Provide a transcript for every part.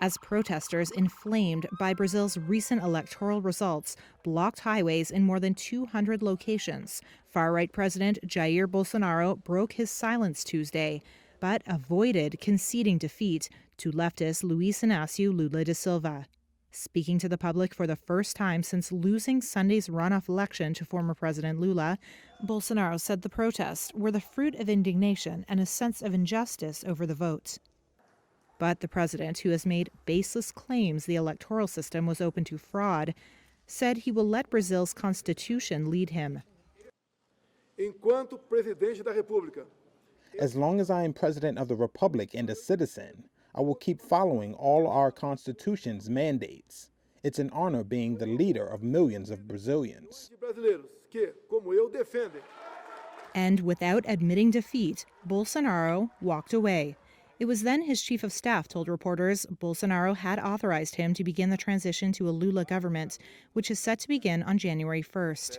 as protesters, inflamed by Brazil's recent electoral results, blocked highways in more than 200 locations. Far-right President Jair Bolsonaro broke his silence Tuesday, but avoided conceding defeat to leftist Luiz Inácio Lula da Silva. Speaking to the public for the first time since losing Sunday's runoff election to former President Lula, Bolsonaro said the protests were the fruit of indignation and a sense of injustice over the vote. But the president, who has made baseless claims the electoral system was open to fraud, said he will let Brazil's constitution lead him. Enquanto presidente da República, as long as I am president of the Republic and a citizen, I will keep following all our Constitution's mandates. It's an honor being the leader of millions of Brazilians. brasileiros que, como eu, defendem. And without admitting defeat, Bolsonaro walked away. It was then his chief of staff told reporters Bolsonaro had authorized him to begin the transition to a Lula government, which is set to begin on January 1st.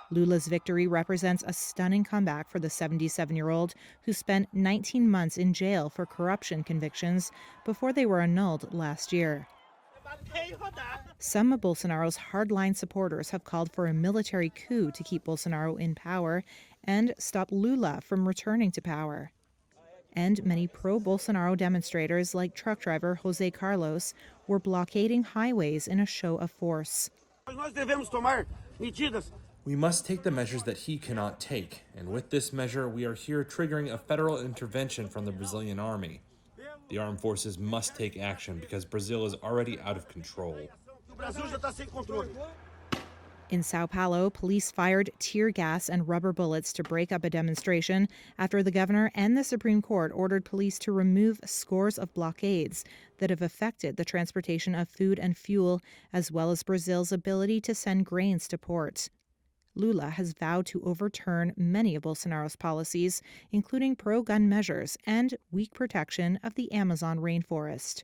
Lula's victory represents a stunning comeback for the 77-year-old who spent 19 months in jail for corruption convictions before they were annulled last year. Some of Bolsonaro's hardline supporters have called for a military coup to keep Bolsonaro in power and stop Lula from returning to power. And many pro-Bolsonaro demonstrators like truck driver Jose Carlos were blockading highways in a show of force. We must take the measures that he cannot take, and with this measure, we are here triggering a federal intervention from the Brazilian army. The armed forces must take action because Brazil is already out of control. In Sao Paulo, police fired tear gas and rubber bullets to break up a demonstration after the governor and the Supreme Court ordered police to remove scores of blockades that have affected the transportation of food and fuel, as well as Brazil's ability to send grains to port. Lula has vowed to overturn many of Bolsonaro's policies, including pro-gun measures and weak protection of the Amazon rainforest.